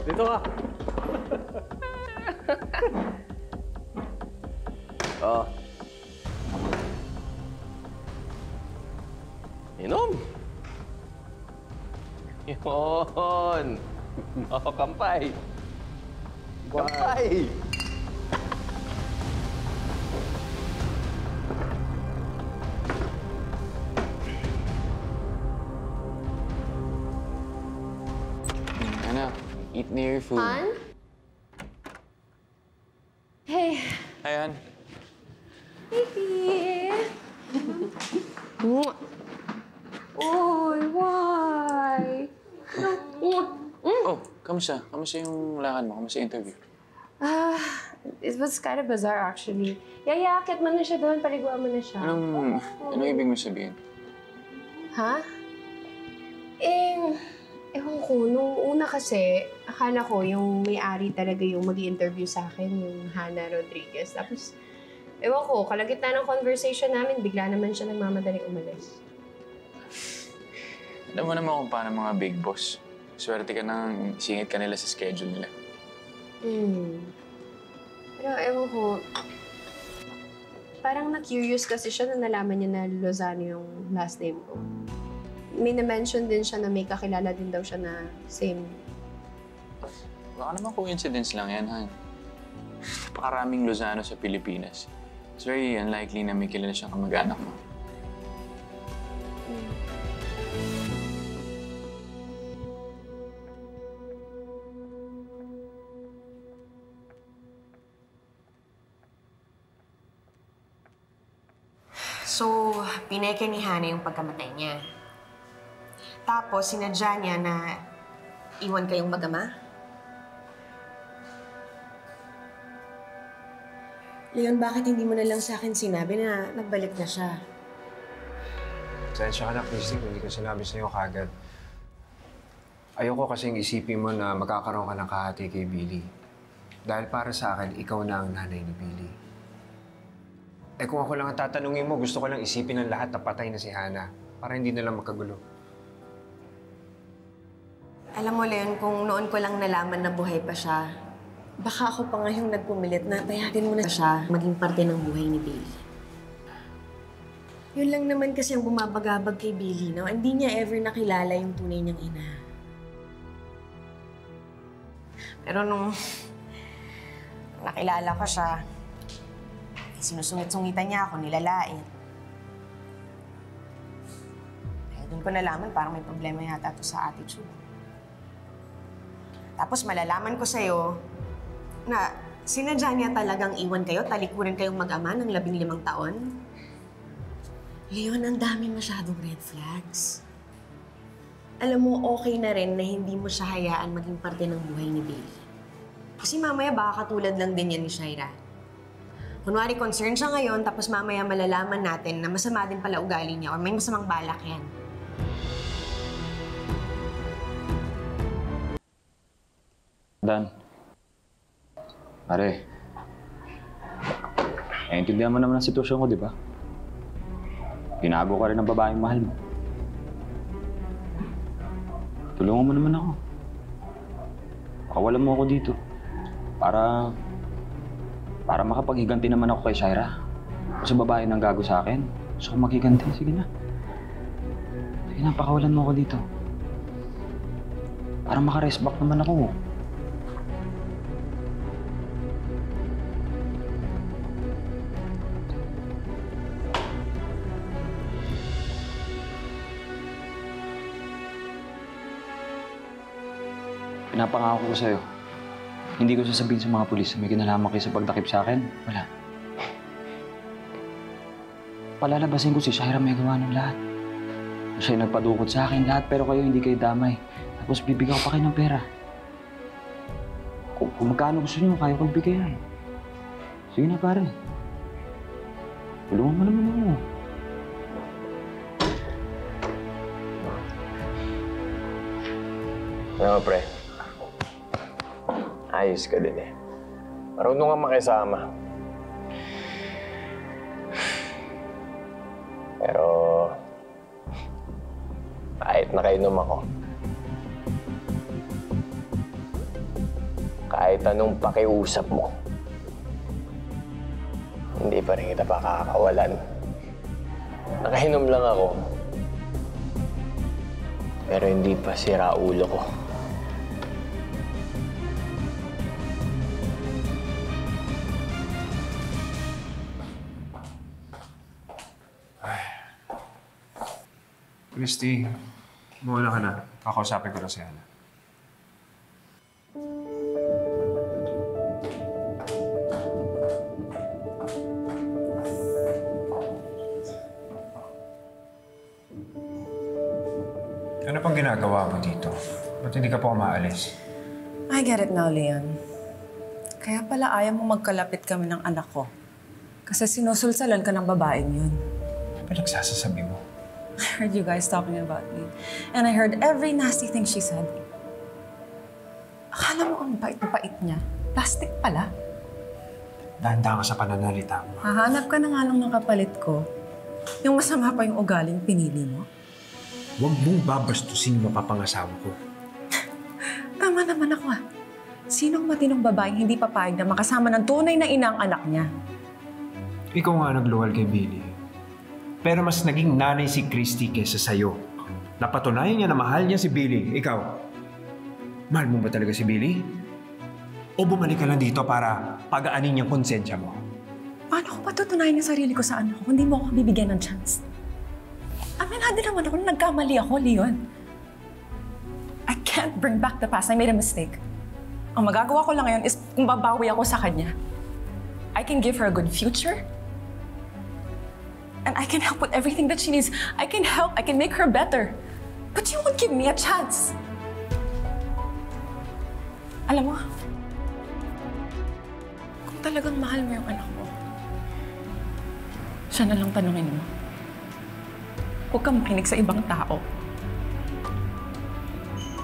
Dito ka. Oh. Inom. Yun. Oh, kampay. Kampay. Anak, eat near your food. Han? Hey. Hi, Han. Baby. Uy, why? Oh, kamusta? Kamusta yung lakad mo? Kamusta yung interview? It was kind of bizarre actually. Yayakit mo na siya doon, paliguan mo na siya. Anong ibig mo sabihin? Ha? Ewan ko, nung una kasi, akala ko yung may-ari talaga yung mag-i-interview sa akin, yung Hannah Rodriguez. Tapos, ewan ko, kalagitnaan ng conversation namin, bigla naman siya nagmamadaling umalis. Alam mo naman kung paano mga big boss. Swerte ka nang singit ka nila sa schedule nila. Pero ewan ko, parang na-curious kasi siya na nalaman niya na Lozano yung last name ko. May na-mention din siya na may kakilala din daw siya na same. Baka naman coincidence lang yan, Han. Napakaraming Lozano sa Pilipinas. It's very unlikely na may kilala siyang kamag-anak mo. So, pineke ni Hannah yung pagkamatay niya. Tapos, sinadya niya na iwan kayong mag-ama? Leon, bakit hindi mo na lang sa akin sinabi na nagbalik na siya? Sensya ka na, Christy, hindi ko sinabi sa'yo kagad. Ayoko kasing isipin mo na magkakaroon ka ng kahati kay Billy. Dahil para sa akin, ikaw na ang nanay ni Billy. Eh kung ako lang ang tatanungin mo, gusto ko lang isipin ng lahat na patay na si Hannah para hindi na lang magkagulo. Alam mo, Leon, kung noon ko lang nalaman na buhay pa siya, baka ako pa nga yung nagpumilit na payagan mo na siya maging parte ng buhay ni Billy. Yun lang naman kasi ang bumabagabag kay Billy, no? Hindi niya ever nakilala yung tunay niyang ina. Pero nung nakilala ko siya, sinusungit-sungitan niya ako, nilalait. Kaya doon ko nalaman parang may problema yata ito sa attitude. Tapos malalaman ko sa'yo na sinadya niya talagang iwan kayo, talikurin kayong mag-ama ng 15 taon. Leon, ang dami masyadong red flags. Alam mo, okay na rin na hindi mo siya hayaan maging parte ng buhay ni Billy. Kasi mamaya baka katulad lang din yan ni Shaira. Kunwari, concerned siya ngayon, tapos mamaya malalaman natin na masama din pala ugali niya or may masamang balak yan. Dan. Pare. Naintindihan mo naman ang sitwasyon ko, di ba? Pinago ka rin ng babaeng mahal mo. Tulungan mo naman ako. Pakawalan mo ako dito. Para makapaghiganti naman ako kay Shaira. O sa babae nang gago sa akin. Gusto ko maghiganti. Sige na. Sige na, pakawalan mo ako dito. Para maka-rest back naman ako. Pinapangako ko sa'yo. Hindi ko sasabihin sa mga pulis na may kinalaman kayo sa pagdakip sa akin. Wala. Palalabasin ko si Shaira may gawa ng lahat. Siya yung nagpadukot sa akin lahat, pero kayo hindi kayo damay. Tapos bibigyan ko pa kayo ng pera. Kung magkano gusto niyo, kaya ko bigay yan. Sige na, pare. Tulungan mo naman ako. Ano, pre? Ayos ka din eh. Marunong kang makisama. Pero kahit nakainom ako, Kahit anong pakiusap mo, hindi pa rin kita pakakawalan. Nakainom lang ako. Pero hindi pa sira ulo ko. Christy, muna ka na. Kakausapin ko na si Hana. Ano pang ginagawa mo dito? Ba't hindi ka pa umaalis? I get it now, Leon. Kaya pala ayaw mo magkalapit kami ng anak ko. Kasi sinusulsalan ka ng babaeng yun. Ano ba nagsasasabi mo? I heard you guys talking about me. And I heard every nasty thing she said. Akala mo ang bait-bait niya. Plastic pala. Dahan-dahan ka sa pananalita mo. Hahanap ka na nga lang ng kapalit ko. Yung masama pa yung ugaling pinili mo. Huwag mong babastusin yung mapapangasawa ko. Tama naman ako ah. Sinong matinong babaeng hindi papayag na makasama ng tunay na ina ang anak niya? Ikaw nga nagluwal kay Billy. Pero mas naging nanay si Christy kesa sa'yo. Napatunayan niya na mahal niya si Billy. Ikaw, mahal mo ba talaga si Billy? O bumalik ka lang dito para pagaanin yung konsensya mo? Paano ko patutunayan ang sarili ko sa anak ko kung hindi mo ako bibigyan ng chance? Aminado naman ako na nagkamali ako, Leon. I can't bring back the past. I made a mistake. Ang magagawa ko lang ngayon is kung babawi ako sa kanya. I can give her a good future. And I can help with everything that she needs. I can help. I can make her better. But you won't give me a chance. Alam mo, kung talagang mahal mo yung anak mo, siya na lang tanungin mo. Huwag kang makinig sa ibang tao.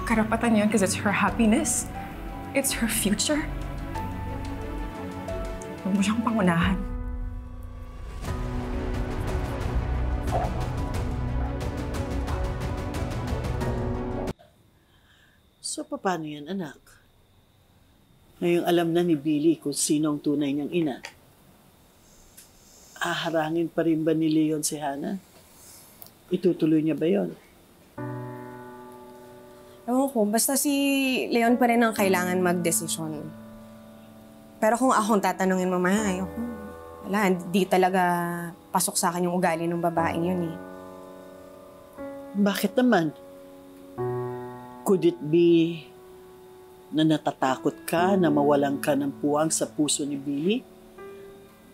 Karapatan niya because it's her happiness. It's her future. Huwag mo siyang pangunahan. So, paano yan, anak? Ngayong alam na ni Billy kung sino ang tunay niyang ina. Aharangin pa rin ba ni Leon si Hana? Itutuloy niya ba yon? Ewan ko, basta si Leon pa rin ang kailangan magdesisyon. Pero kung akong tatanungin mo, ayoko. Wala, di talaga pasok sa akin yung ugali ng babaeng yun eh. Bakit naman? Could it be na natatakot ka na mawalan ka ng puwang sa puso ni Billy?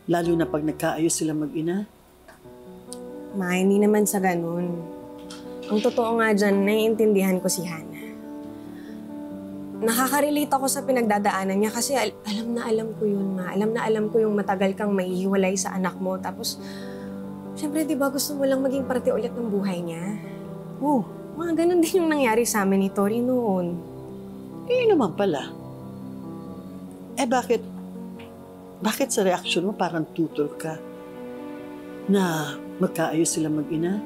Lalo na pag nagkaayos sila mag-ina? Ma, hindi naman sa ganun. Ang totoo nga dyan, naiintindihan ko si Hana. Nakaka-relate ako sa pinagdadaanan niya kasi alam na alam ko yun, Ma. Alam na alam ko yung matagal kang maihiwalay sa anak mo. Tapos, syempre, di ba gusto mo lang maging parte ulit ng buhay niya? Mga ganun din yung nangyari sa amin ni Tori noon. Eh naman pala. Eh bakit sa reaksyon mo parang tutol ka na magkaayos sila mag-ina?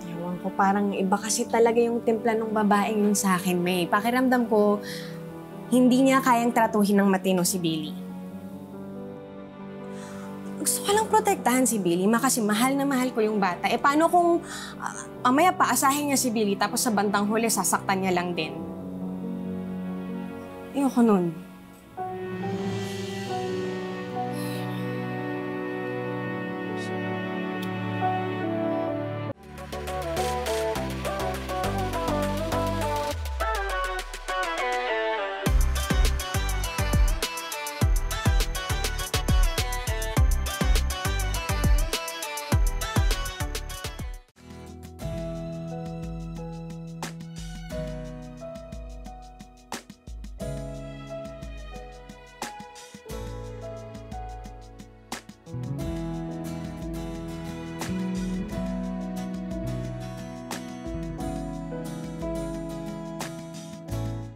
Ewan ko, parang iba kasi talaga yung timpla ng babaeng yun sa akin, May. Pakiramdam ko, hindi niya kayang tratuhin ng matino si Billy. Gusto ko lang protektahan si Billy, Ma, kasi mahal na mahal ko yung bata. Eh paano kung mamaya paasahin niya si Billy tapos sa bandang huli sasaktan niya lang din? Ayoko nun.